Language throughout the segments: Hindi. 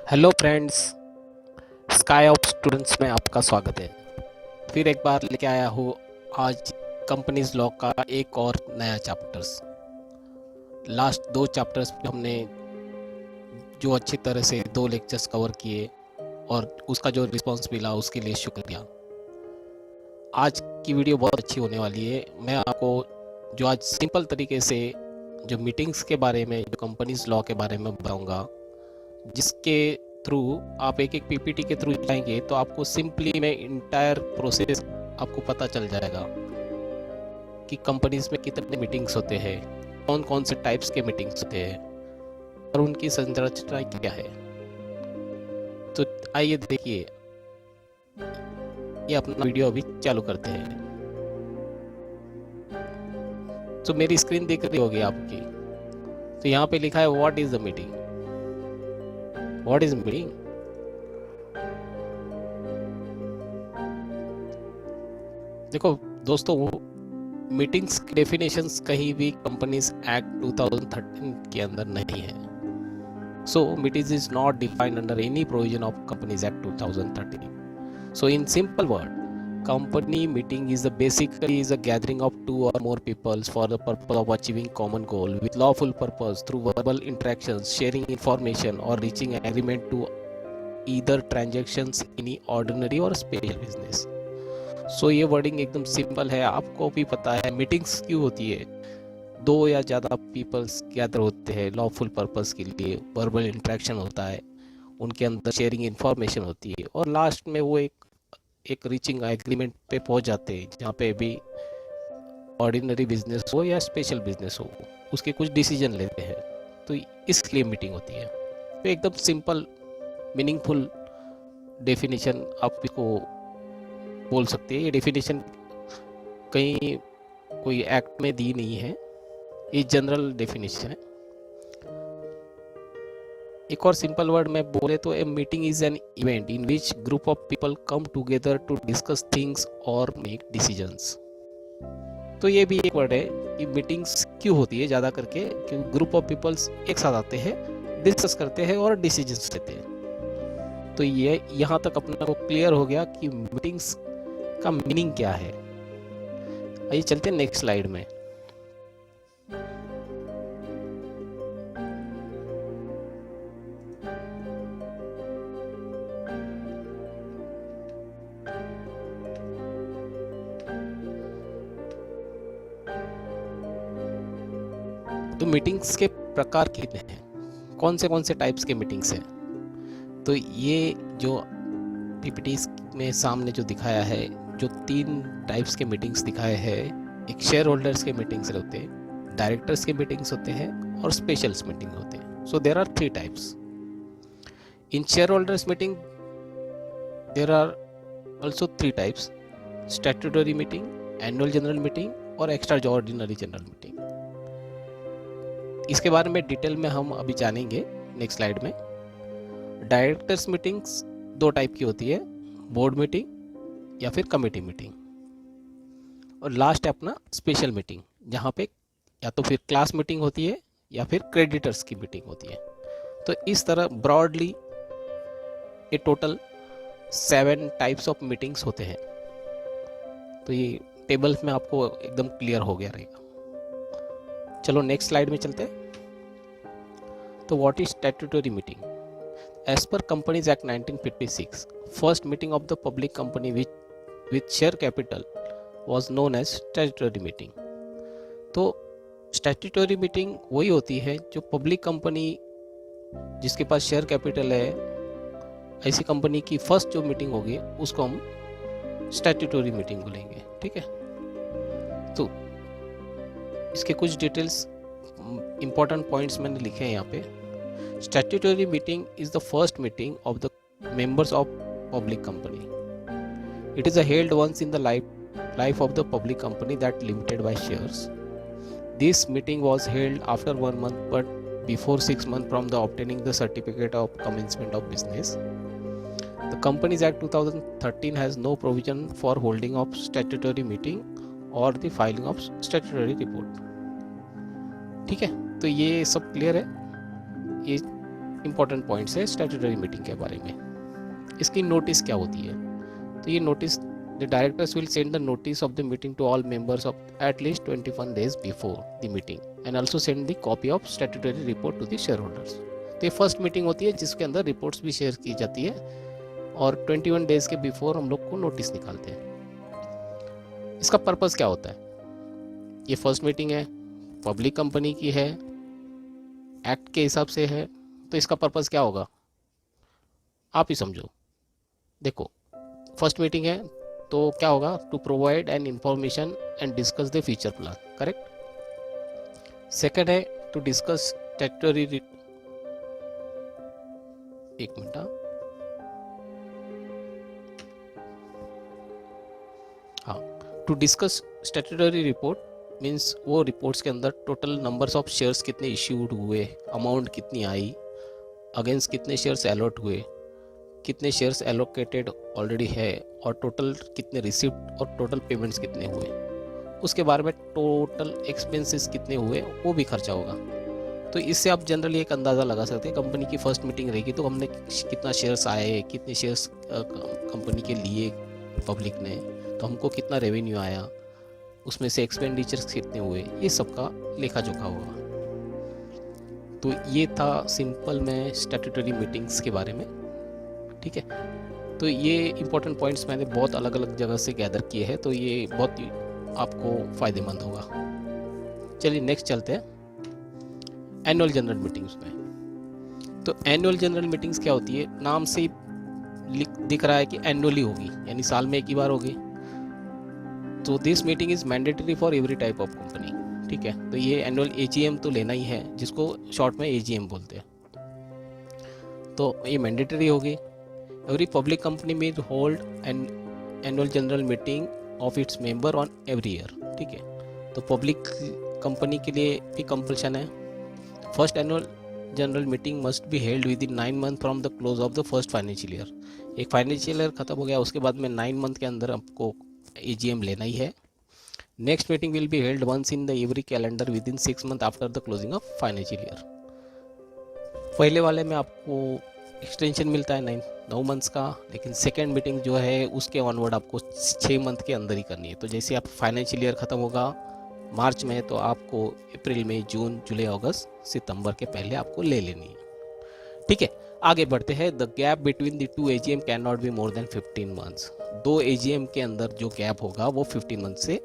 Hello friends, sky of students में आपका स्वागत है। फिर एक बार लेके आया हूँ आज कंपनीज लॉ का एक और नया चैप्टर्स। लास्ट दो चैप्टर्स पे हमने जो अच्छी तरह से दो लेक्चर्स कवर किए और उसका जो रिस्पांस मिला उसके लिए शुक्रिया। आज की वीडियो बहुत अच्छी होने वाली है। मैं आपको जो आज सिंपल तरीके से जो मीटिंग्स के बारे में, जो कंपनीज लॉ के बारे में बताऊँगा, जिसके थ्रू आप एक एक पीपीटी के थ्रू जाएंगे तो आपको सिंपली में इंटायर प्रोसेस आपको पता चल जाएगा कि कंपनीज में कितने मीटिंग्स होते हैं, कौन कौन से टाइप्स के मीटिंग्स होते हैं और उनकी संरचना क्या है। तो आइए देखिए, ये अपना वीडियो अभी चालू करते हैं। तो मेरी स्क्रीन दिख रही होगी आपकी। तो यहाँ पे लिखा है what is the meeting. What is meeting? देखो दोस्तों, मीटिंग्स की डेफिनेशंस कहीं भी कंपनीज एक्ट 2013 के अंदर नहीं है। So meetings is not defined under any provision of Companies act 2013. So in simple word, company meeting is basically a gathering of two or more people for the purpose of achieving common goal with lawful purpose through verbal interactions, sharing information or reaching agreement to either transactions in ordinary or special business. So ये वर्डिंग एकदम सिंपल है, आपको भी पता है मीटिंग्स क्यों होती है। दो या ज़्यादा पीपल्स गैदर होते हैं लॉफुल पर्पस के लिए, वर्बल इंटरेक्शन होता है, उनके अंदर शेयरिंग इंफॉर्मेशन होती है और लास्ट में वो एक रीचिंग एग्रीमेंट पे पहुंच जाते हैं, जहाँ पे भी ऑर्डिनरी बिजनेस हो या स्पेशल बिजनेस हो, उसके कुछ डिसीजन लेते हैं। तो इसलिए मीटिंग होती है। तो एकदम सिंपल मीनिंगफुल डेफिनेशन आप इसको बोल सकते हैं। ये डेफिनेशन कहीं कोई एक्ट में दी नहीं है, ये जनरल डेफिनेशन है। एक और सिंपल वर्ड में बोले तो a meeting is an event in which group of people come together to discuss things और मेक डिसीजंस। तो ये भी एक वर्ड है कि मीटिंग्स क्यों होती है ज़्यादा करके, क्योंकि ग्रुप ऑफ पीपल्स एक साथ आते हैं, डिस्कस करते हैं और डिसीजंस लेते हैं। तो ये यहाँ तक अपना को क्लियर हो गया कि मीटिंग्स का मीनिंग क्या है। आइए चलते हैं नेक्स्ट स्लाइड में। तो मीटिंग्स के प्रकार कितने हैं, कौन से टाइप्स के मीटिंग्स हैं? तो ये जो पीपीटीज में सामने जो दिखाया है, जो 3 टाइप्स के मीटिंग्स दिखाए हैं, एक शेयर होल्डर्स के मीटिंग्स होते हैं, डायरेक्टर्स के मीटिंग्स होते हैं और स्पेशल्स मीटिंग होते हैं। So there are 3 types. In shareholders meeting there are also 3 types: statutory meeting, annual general meeting और एक्स्ट्रा ऑर्डिनरी जनरल मीटिंग। इसके बारे में डिटेल में हम अभी जानेंगे नेक्स्ट स्लाइड में। डायरेक्टर्स मीटिंग्स 2 टाइप की होती है, बोर्ड मीटिंग या फिर कमेटी मीटिंग। और लास्ट है अपना स्पेशल मीटिंग, जहाँ पे या तो फिर क्लास मीटिंग होती है या फिर क्रेडिटर्स की मीटिंग होती है। तो इस तरह ब्रॉडली ये टोटल 7 टाइप्स ऑफ मीटिंग्स होते हैं। तो ये टेबल्स में आपको एकदम क्लियर हो गया रहेगा। चलो नेक्स्ट स्लाइड में चलते हैं। तो what is statutory meeting? As per companies act 1956, first meeting of the public company with share capital was known as statutory meeting. तो स्टैट्यूटरी मीटिंग वही होती है जो पब्लिक कंपनी जिसके पास शेयर कैपिटल है, ऐसी कंपनी की फर्स्ट जो मीटिंग होगी उसको हम स्टैट्यूटरी मीटिंग बोलेंगे। ठीक है, तो इसके कुछ डिटेल्स इंपॉर्टेंट पॉइंट्स मैंने लिखे हैं यहाँ पे। Statutory meeting is the first meeting of the members of public company. It is held once in the life of the public company that limited by shares. This meeting was held after 1 month but before 6 months from the obtaining the certificate of commencement of business. The Companies Act 2013 has no provision for holding of statutory meeting or the filing of statutory report. ठीक है, तो ये सब क्लियर है। ये इंपॉर्टेंट पॉइंट्स है स्टैट्यूटरी मीटिंग के बारे में। इसकी नोटिस क्या होती है, तो ये notice, the directors will send the notice of the meeting to all members of at least 21 days before the meeting and also send the copy of statutory report to the shareholders. तो ये फर्स्ट मीटिंग होती है जिसके अंदर रिपोर्ट्स भी शेयर की जाती है और 21 days के बिफोर हम लोग को नोटिस निकालते हैं। इसका पर्पस क्या होता है, ये फर्स्ट मीटिंग है, पब्लिक कंपनी की है, एक्ट के हिसाब से है, तो इसका पर्पस क्या होगा आप ही समझो। देखो फर्स्ट मीटिंग है तो क्या होगा, to provide an information and discuss the future plan, correct. Second है टू डिस्कस स्टैट्यूटरी, एक मिनट, हाँ, to discuss statutory report means वो रिपोर्ट्स के अंदर टोटल नंबर्स ऑफ शेयर्स कितने इश्यूड हुए, अमाउंट कितनी आई, अगेंस्ट कितने शेयर्स अलॉट हुए, कितने शेयर्स एलोकेटेड ऑलरेडी है और टोटल कितने रिसिप्ट और टोटल पेमेंट्स कितने हुए, उसके बारे में टोटल एक्सपेंसेस कितने हुए वो भी खर्चा होगा। तो इससे आप जनरली एक अंदाज़ा लगा सकते हैं कंपनी की फर्स्ट मीटिंग रहेगी तो हमने कितना शेयर्स आए, कितने शेयर्स कंपनी के लिए पब्लिक ने, तो हमको कितना रेवेन्यू आया, उसमें से एक्सपेंडिचर्स कितने हुए, ये सब का लेखा जोखा होगा। तो ये था सिंपल में स्टैट्यूटरी मीटिंग्स के बारे में, ठीक है। तो ये इंपॉर्टेंट पॉइंट्स मैंने बहुत अलग अलग जगह से गैदर किए हैं, तो ये बहुत ही आपको फ़ायदेमंद होगा। चलिए नेक्स्ट चलते हैं एनुअल जनरल मीटिंग्स में। तो एनुअल जनरल मीटिंग्स क्या होती है, नाम से ही दिख रहा है कि एनुअली होगी, यानी साल में एक ही बार होगी। तो this meeting is mandatory for every type of company, ठीक है। तो ये एनुअल AGM तो लेना ही है, जिसको शॉर्ट में AGM बोलते हैं, तो ये मैंडेटरी होगी। एवरी पब्लिक कंपनी में hold an annual general meeting of its member on every year, ठीक है। तो पब्लिक कंपनी के लिए भी कंपल्शन है। First annual general meeting must be held with in 9 months from the close of the first financial year. एक फाइनेंशियल ईयर खत्म हो गया उसके बाद में 9 month के अंदर आपको AGM लेना ही है। Next meeting will be held once in the every calendar within 6 months after the closing of financial year. पहले वाले में आपको एक्सटेंशन मिलता है 9 months का, लेकिन सेकेंड मीटिंग जो है उसके ऑनवर्ड आपको 6 month के अंदर ही करनी है। तो जैसे आप फाइनेंशियल ईयर ख़त्म होगा मार्च में, तो आपको अप्रैल मई जून जुलाई अगस्त सितंबर के पहले आपको ले लेनी है, ठीक है। आगे बढ़ते हैं। The gap between the 2 AGM can not be more than 15 months। 2 AGM के अंदर जो गैप होगा वो 15 months से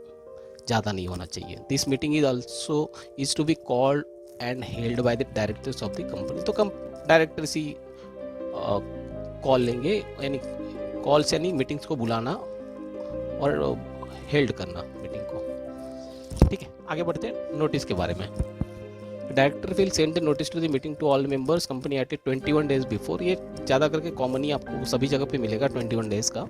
ज़्यादा नहीं होना चाहिए। This meeting is also is to be called and held by the directors of the company. तो डायरेक्टर्स ही कॉल लेंगे, यानी कॉल्स यानी मीटिंग्स को बुलाना और हेल्ड करना मीटिंग को, ठीक है। आगे बढ़ते हैं नोटिस के बारे में। Director will send the notice to the meeting to all members company at 21 days before. ये ज़्यादा करके कॉमन ही आपको सभी जगह पे मिलेगा 21 days का।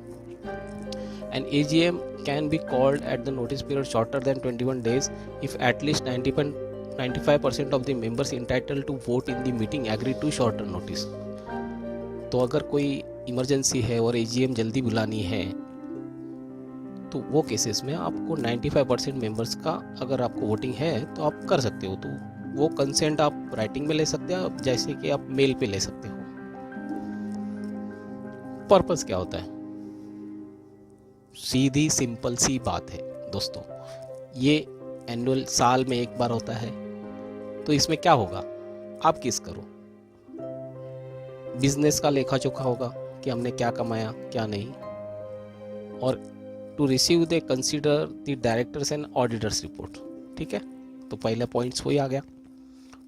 And AGM can be called at the notice period shorter than 21 days if at least 95% of the members entitle to vote in the meeting agree to shorter notice. तो अगर कोई इमरजेंसी है और AGM जल्दी बुलानी है तो वो केसेस में आपको 95% मेंबर्स का अगर आपको वोटिंग है तो आप कर सकते हो। तो वो कंसेंट आप राइटिंग में ले सकते हो, जैसे कि आप मेल पे ले सकते हो। पर्पस क्या होता है, सीधी सिंपल सी बात है दोस्तों। ये एनुअल साल में एक बार होता है, तो इसमें क्या होगा, आप किस करो, बिजनेस का लेखा जोखा होगा कि हमने क्या कमाया क्या नहीं, और to receive the consider the directors and auditors report, ठीक है। तो पहला पॉइंट्स वही आ गया।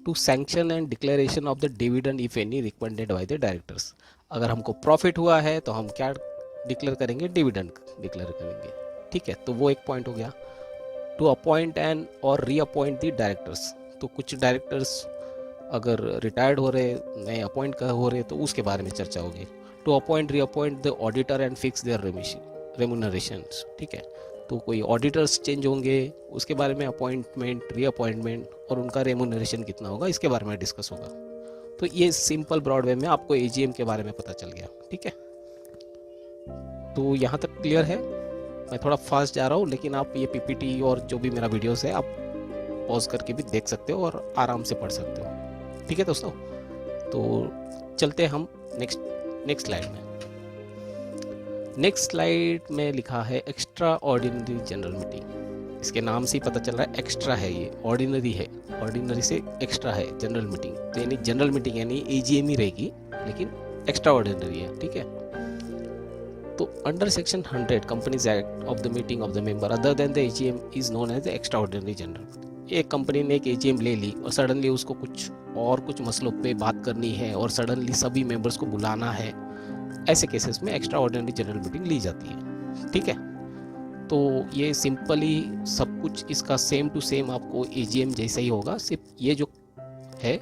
To sanction and declaration of the dividend if any recommended by the directors. अगर हमको प्रॉफिट हुआ है तो हम क्या डिक्लेयर करेंगे, डिविडेंड डिक्लेयर करेंगे, ठीक है। तो वो एक पॉइंट हो गया। टू अपॉइंट एंड और रीअपॉइंट द डायरेक्टर्स। तो कुछ डायरेक्टर्स अगर रिटायर्ड हो रहे, नए अपॉइंट हो रहे, तो उसके बारे में चर्चा होगी। To appoint reappoint the auditor and fix their remunerations, ठीक है। तो कोई ऑडिटर्स चेंज होंगे, उसके बारे में अपॉइंटमेंट, रीअपॉइंटमेंट और उनका रेम्यूनरेशन कितना होगा, इसके बारे में डिस्कस होगा। तो ये सिंपल ब्रॉड वे में आपको AGM के बारे में पता चल गया, ठीक है। तो यहाँ तक क्लियर है। मैं थोड़ा फास्ट जा रहा हूँ, लेकिन आप ये PPT और जो भी मेरा वीडियोस है आप पॉज करके भी देख सकते हो और आराम से पढ़ सकते हो, ठीक है दोस्तों। तो चलते हैं हम नेक्स्ट स्लाइड में। नेक्स्ट स्लाइड में लिखा है एक्स्ट्रा ऑर्डिनरी जनरल मीटिंग। इसके नाम से ही पता चल रहा है एक्स्ट्रा है, ये ऑर्डिनरी है, ऑर्डिनरी से एक्स्ट्रा है जनरल मीटिंग। तो यानी जनरल मीटिंग यानी एजीएम ही रहेगी लेकिन एक्स्ट्रा ऑर्डिनरी है, ठीक है। तो under section 100 companies act of the meeting of the member other than the AGM is known as the extraordinary general. एक कंपनी ने एक एजीएम ले ली और सडनली उसको कुछ मसलों पे बात करनी है और सडनली सभी मेंबर्स को बुलाना है, ऐसे केसेस में एक्स्ट्रा ऑर्डिनरी जनरल मीटिंग ली जाती है, ठीक है। तो ये सिंपली सब कुछ इसका सेम टू सेम आपको एजीएम जैसा ही होगा, सिर्फ ये जो है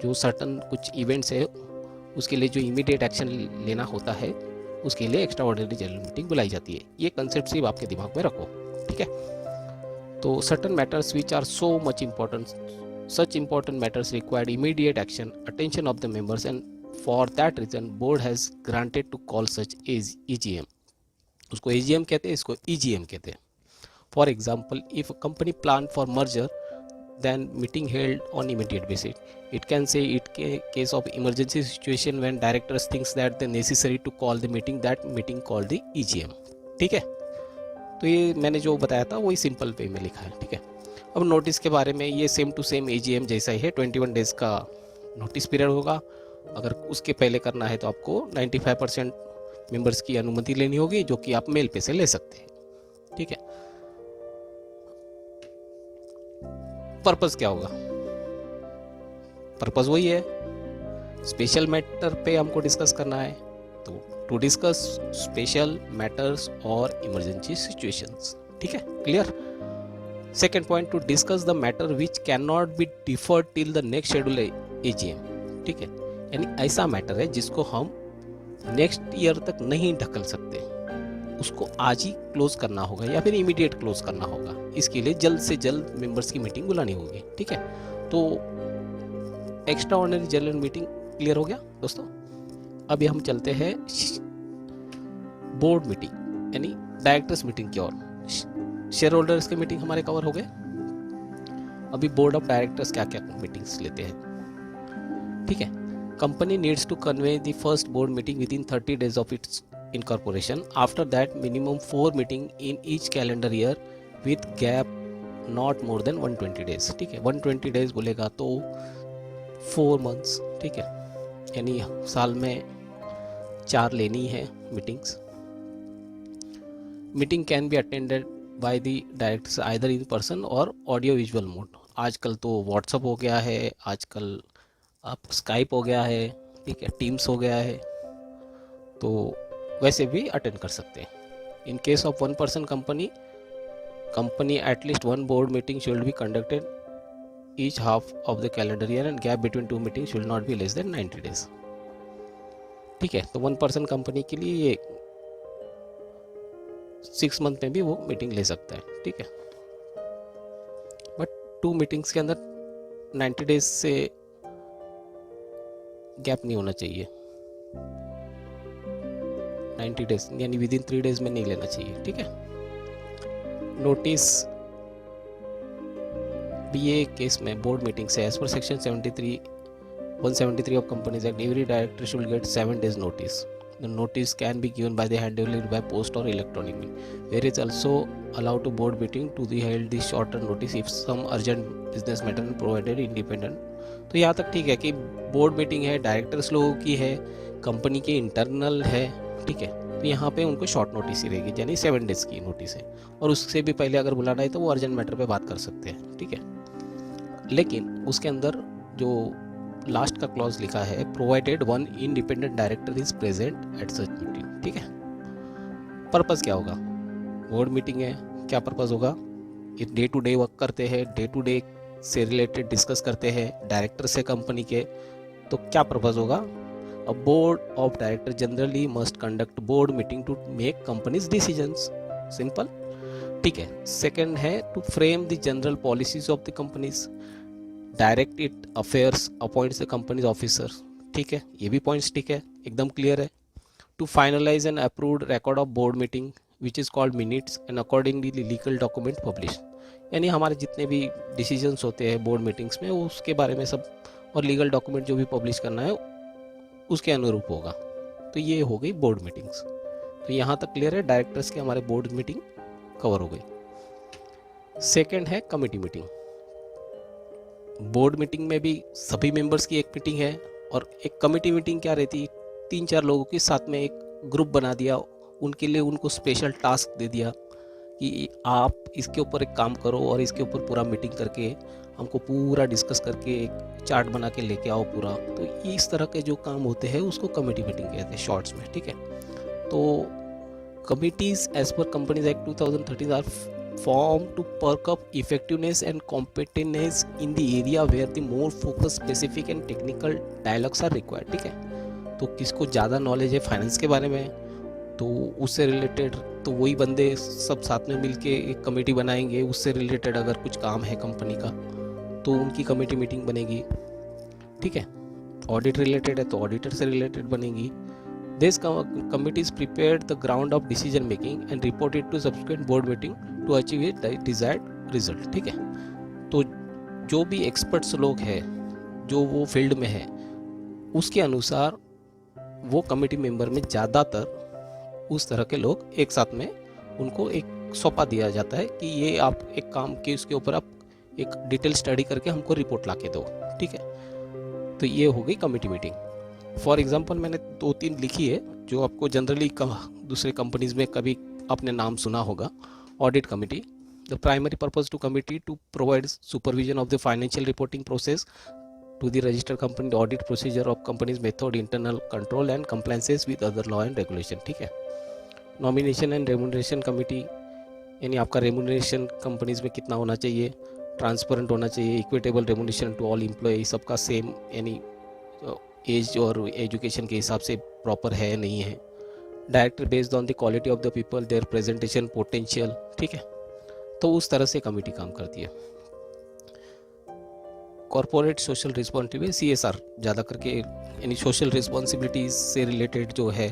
जो सर्टन कुछ इवेंट्स है उसके लिए जो इमीडिएट एक्शन लेना होता है उसके लिए एक्स्ट्रा ऑर्डिनरी जनरल मीटिंग बुलाई जाती है। ये कंसेप्ट सिर्फ आपके दिमाग में रखो, ठीक है। तो certain matters which are so much important, such important matters required immediate action attention of the members and for that reason board has granted to call such as EGM. उसको एजीएम कहते हैं, इसको ईजीएम कहते हैं। For example if company plan for merger then meeting held on immediate basis. It can say it case of emergency situation when directors thinks that the necessary to call the meeting, that meeting called the EGM, ठीक है। तो ये मैंने जो बताया था वही सिंपल वे में लिखा है, ठीक है। अब नोटिस के बारे में ये सेम टू सेम एजीएम जैसा ही है, 21 डेज का नोटिस पीरियड होगा। अगर उसके पहले करना है तो आपको 95% मेंबर्स की अनुमति लेनी होगी जो कि आप मेल पे से ले सकते हैं, ठीक है। पर्पस क्या होगा? पर्पस वही है, स्पेशल मैटर पे हमको डिस्कस करना है, तो टू डिस्कस स्पेशल मैटर्स और इमरजेंसी सिचुएशंस, ठीक है, clear. Second point, to discuss the matter which can not be deferred till the next schedule AGM, ठीक है। यानी ऐसा मैटर है जिसको हम नेक्स्ट ईयर तक नहीं ढकल सकते, उसको आज ही क्लोज करना होगा या फिर इमीडिएट क्लोज करना होगा। इसके लिए जल्द से जल्द मेंबर्स की मीटिंग बुलानी होगी, ठीक है। तो extra ordinary general meeting clear हो गया दोस्तों। अभी हम चलते हैं बोर्ड मीटिंग यानी डायरेक्टर्स मीटिंग की ओर। शेयर होल्डर्स की मीटिंग हमारे कवर हो गए। अभी बोर्ड ऑफ डायरेक्टर्स क्या क्या मीटिंग्स लेते हैं, ठीक है। Company needs to convey the first board meeting within 30 days of its incorporation. After that minimum 4 meeting in each calendar year with gap not more than 120 days, ठीक है। 120 days बोलेगा तो 4 months, ठीक है। यानी साल में 4 लेनी है meetings. Meeting can be attended by the directors either in person और ऑडियो विजुअल मोड। आजकल तो व्हाट्सअप हो गया है, आजकल आप स्काइप हो गया है, ठीक है, टीम्स हो गया है, तो वैसे भी अटेंड कर सकते हैं। In case of 1 person company at least 1 board meeting should be conducted each half of the calendar year and gap between 2 meetings should not be less than 90 days, ठीक है। तो 1 person कंपनी के लिए ये 6 month में भी वो मीटिंग ले सकता है, ठीक है। बट 2 meetings के अंदर 90 days से गैप नहीं होना चाहिए, 90 days यानी विद इन 3 days में नहीं लेना चाहिए, ठीक है। नोटिस भी ये केस में बोर्ड मीटिंग से एज पर section 173 of Companies Act every director should get 7 days notice. The notice can be given by the hand delivery by post और electronic mean. Where is also allowed to board meeting to the held the shorter notice if some urgent business matter provided independent. तो यहाँ तक ठीक है कि बोर्ड मीटिंग है, डायरेक्टर्स लोगों की है, कंपनी के इंटरनल है, ठीक है। तो यहाँ पे उनको शॉर्ट नोटिस ही रहेगी यानी 7 days की नोटिस है, और उससे भी पहले अगर बुलाना है तो वो अर्जेंट मैटर पे बात कर सकते हैं, ठीक है। लेकिन उसके अंदर जो लास्ट का क्लॉज लिखा है, provided 1 independent director is present at such meeting, ठीक है। पर्पस क्या होगा? बोर्ड मीटिंग है, क्या पर्पस होगा? ये डे टू डे वर्क करते हैं, डे टू डे से रिलेटेड डिस्कस करते हैं डायरेक्टर से कंपनी के, तो क्या पर्पस होगा? A board of directors generally must conduct board meeting to make company's decisions. Simple, ठीक है। सेकंड है to frame the general policies of the companies, direct its affairs, appoints the company's officers, ठीक है। ये भी पॉइंट्स ठीक है, एकदम क्लियर है। to finalize and approved record of board meeting which is called minutes and accordingly legal document published, यानी हमारे जितने भी डिसीजंस होते हैं बोर्ड मीटिंग्स में उसके बारे में सब, और लीगल डॉक्यूमेंट जो भी पब्लिश करना है उसके अनुरूप होगा। तो ये हो गई बोर्ड मीटिंग्स। तो यहाँ तक क्लियर है, डायरेक्टर्स के हमारे बोर्ड मीटिंग कवर हो गई। सेकंड है कमेटी मीटिंग। बोर्ड मीटिंग में भी सभी मेंबर्स की एक मीटिंग है, और एक कमेटी मीटिंग क्या रहती है, 3-4 लोगों के साथ में एक ग्रुप बना दिया, उनके लिए उनको स्पेशल टास्क दे दिया कि आप इसके ऊपर एक काम करो और इसके ऊपर पूरा मीटिंग करके हमको पूरा डिस्कस करके एक चार्ट बना के लेके आओ पूरा। तो इस तरह के जो काम होते हैं उसको कमेटी मीटिंग कहते हैं शॉर्ट्स में, ठीक है। तो committees as per companies act 2013 are formed to perk up effectiveness and competitiveness in the area where the more focused, specific and technical dialogues are required, ठीक है। तो किसको ज़्यादा नॉलेज है फाइनेंस के बारे में, तो उससे रिलेटेड तो वही बंदे सब साथ में मिलके एक कमेटी बनाएंगे। उससे रिलेटेड अगर कुछ काम है कंपनी का तो उनकी कमेटी मीटिंग बनेगी, ठीक है। ऑडिट रिलेटेड है तो ऑडिटर से रिलेटेड बनेगी। This committees prepared the ground of decision making and reported to subsequent board meeting to achieve a desired result, ठीक है। तो जो भी एक्सपर्ट्स लोग हैं जो वो फील्ड में है उसके अनुसार वो कमेटी मेंबर में ज़्यादातर उस तरह के लोग एक साथ में उनको एक सौंपा दिया जाता है कि ये आप एक काम के उसके ऊपर आप एक डिटेल स्टडी करके हमको रिपोर्ट ला के दो, ठीक है। तो ये हो गई कमेटी मीटिंग। फॉर एग्जाम्पल मैंने 2-3 लिखी है जो आपको जनरली दूसरे कंपनीज में कभी आपने नाम सुना होगा। Audit committee, the primary purpose to committee to provide supervision of the financial reporting process to the registered company, the audit procedure of companies method, internal control and compliances with other law and regulation, ठीक है। नॉमिनेशन एंड रेमुनरेशन कमेटी, यानी आपका रेमुनरेशन कंपनीज में कितना होना चाहिए, ट्रांसपेरेंट होना चाहिए, equitable remuneration to all employ, सबका सेम यानी एज और एजुकेशन के हिसाब से प्रॉपर है नहीं है। Director based on the quality of the people, their presentation potential, ठीक है। तो उस तरह से कमेटी काम करती है। कॉर्पोरेट सोशल रिस्पॉन्सिबिलिटी, CSR ज़्यादा करके यानी सोशल रिस्पॉन्सिबिलिटीज से रिलेटेड जो है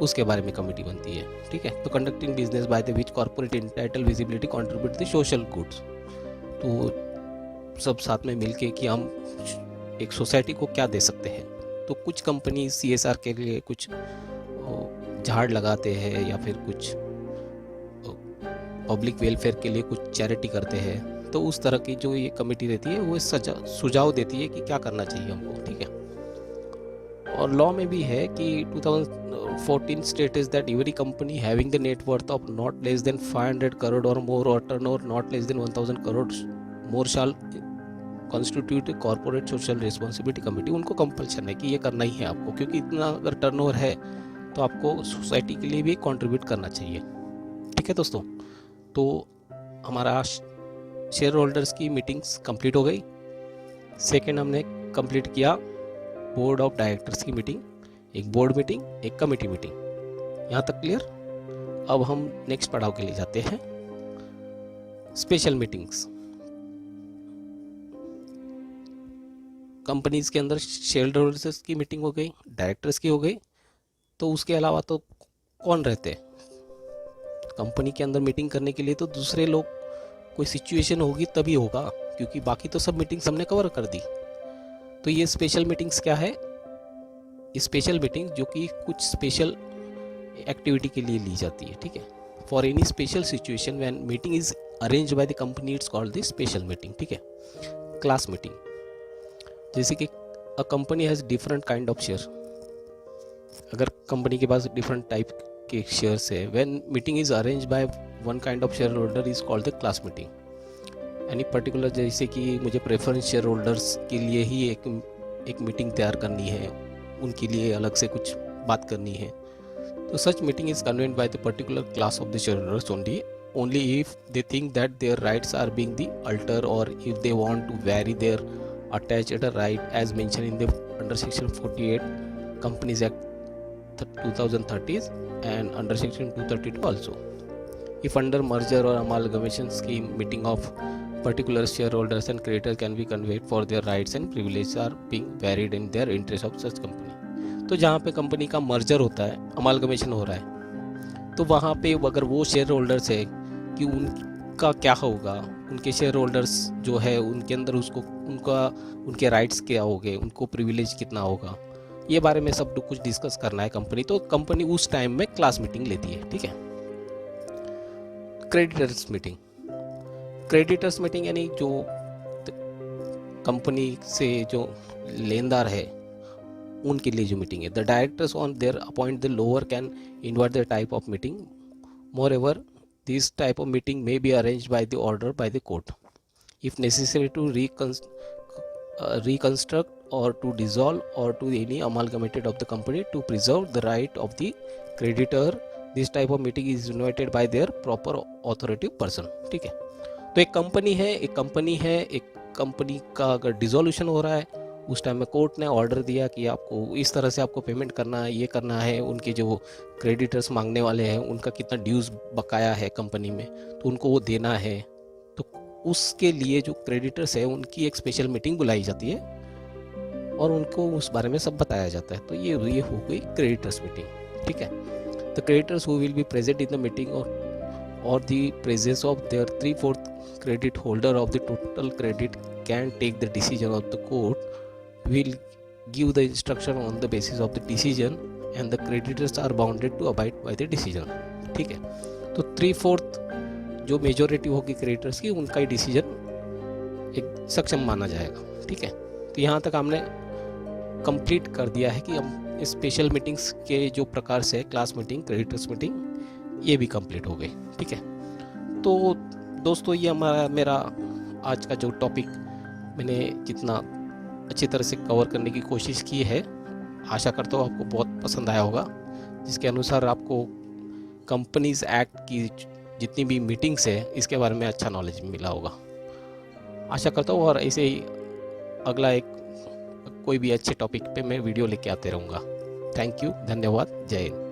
उसके बारे में कमेटी बनती है, ठीक है। तो conducting business by the which corporate entitle visibility contribute the social goods, तो सब साथ में मिलके कि हम एक सोसाइटी को क्या दे सकते हैं। तो कुछ कंपनी CSR के लिए कुछ झाड़ लगाते हैं या फिर कुछ पब्लिक वेलफेयर के लिए कुछ चैरिटी करते हैं। तो उस तरह की जो ये कमेटी रहती है वो सुझाव देती है कि क्या करना चाहिए हमको, ठीक है। और लॉ में भी है कि 2014 status that every company having the net worth of not less than 500 crore और मोर और turnover not less than 1000 crore more shall constitute corporate social responsibility committee. उनको कंपल्शन है कि ये करना ही है आपको, क्योंकि इतना अगर टर्नओवर है तो आपको सोसाइटी के लिए भी कंट्रीब्यूट करना चाहिए, ठीक है दोस्तों। तो हमारा शेयर होल्डर्स की मीटिंग्स कंप्लीट हो गई। सेकंड हमने कंप्लीट किया बोर्ड ऑफ डायरेक्टर्स की मीटिंग, एक बोर्ड मीटिंग, एक कमेटी मीटिंग। यहाँ तक क्लियर। अब हम नेक्स्ट पड़ाव के लिए जाते हैं, स्पेशल मीटिंग्स। कंपनीज के अंदर शेयर होल्डर्स की मीटिंग हो गई, डायरेक्टर्स की हो गई, तो उसके अलावा तो कौन रहते हैं कंपनी के अंदर मीटिंग करने के लिए? तो दूसरे लोग, कोई सिचुएशन होगी तभी होगा, क्योंकि बाकी तो सब मीटिंग्स हमने कवर कर दी। तो ये स्पेशल मीटिंग्स क्या है? स्पेशल मीटिंग जो कि कुछ स्पेशल एक्टिविटी के लिए ली जाती है, ठीक है। For any special situation when meeting is arranged by the company it's called the special meeting, ठीक है। क्लास मीटिंग, जैसे कि a company has different kind of share, अगर कंपनी के पास डिफरेंट टाइप के शेयर्स है, when meeting is arranged by one kind of share holder is called the class meeting. Any particular, जैसे कि मुझे प्रेफरेंस शेयर होल्डर्स के लिए ही एक मीटिंग तैयार करनी है, उनके लिए अलग से कुछ बात करनी है, तो such meeting is convened by the particular class of the shareholders only if they think that their rights are being the altered, or if they want to vary their attached right as mentioned in the under section 48 Companies Act 2030 and under section 232 also. If under merger or amalgamation scheme meeting of particular shareholders and creditors can be conveyed for their rights and privileges are being varied in their interest of such company. तो जहाँ पे कंपनी का मर्जर होता है, अमालगमेशन हो रहा है, तो वहाँ पे अगर वो शेयर होल्डर्स है कि उनका क्या होगा, उनके शेयर होल्डर्स जो है उनके अंदर उसको उनके राइट्स क्या होंगे, उनको प्रिविलेज कितना होगा, ये बारे में सब कुछ डिस्कस करना है कंपनी, तो कंपनी उस टाइम में क्लास मीटिंग लेती है। ठीक है। क्रेडिटर्स मीटिंग, क्रेडिटर्स मीटिंग यानी जो कंपनी से जो लेनदार है उनके लिए जो मीटिंग है। The directors on their appoint the lower can invite the type of meeting, more ever this type of meeting may be arranged by the order by the court if necessary to reconstruct or to dissolve or to any amalgamated of the company to preserve the right of the creditor. This type of meeting is invited by their proper authoritative person। ठीक है। तो एक कंपनी है, एक कंपनी का अगर डिसोल्यूशन हो रहा है, उस टाइम में कोर्ट ने ऑर्डर दिया कि आपको इस तरह से आपको पेमेंट करना है, ये करना है, उनके जो क्रेडिटर्स मांगने वाले हैं उनका कितना ड्यूज़ बकाया है कंपनी में, तो उनको वो देना है। तो उसके लिए जो क्रेडिटर्स है उनकी एक स्पेशल मीटिंग बुलाई जाती है और उनको उस बारे में सब बताया जाता है। तो ये हो गई क्रेडिटर्स मीटिंग। ठीक है। The creditors who will be present in the meeting or the presence of their 3/4 credit holder of the total credit can take the decision of the court will give the instruction on the basis of the decision and the creditors are bounded to abide by the decision। ठीक है। तो 3/4 जो मेजोरिटी होगी क्रेडिटर्स की, उनका ही डिसीजन एक सक्षम माना जाएगा। ठीक है। तो यहाँ तक हमने कंप्लीट कर दिया है कि हम स्पेशल मीटिंग्स के जो प्रकार से क्लास मीटिंग, क्रेडिटर्स मीटिंग, ये भी कंप्लीट हो गई। ठीक है। तो दोस्तों ये मेरा आज का जो टॉपिक मैंने जितना अच्छी तरह से कवर करने की कोशिश की है, आशा करता हूँ आपको बहुत पसंद आया होगा, जिसके अनुसार आपको कंपनीज एक्ट की जितनी भी मीटिंग्स है इसके बारे में अच्छा नॉलेज मिला होगा, आशा करता हूँ। और ऐसे ही अगला एक कोई भी अच्छे टॉपिक पे मैं वीडियो लेके आते रहूँगा। थैंक यू, धन्यवाद, जय हिंद।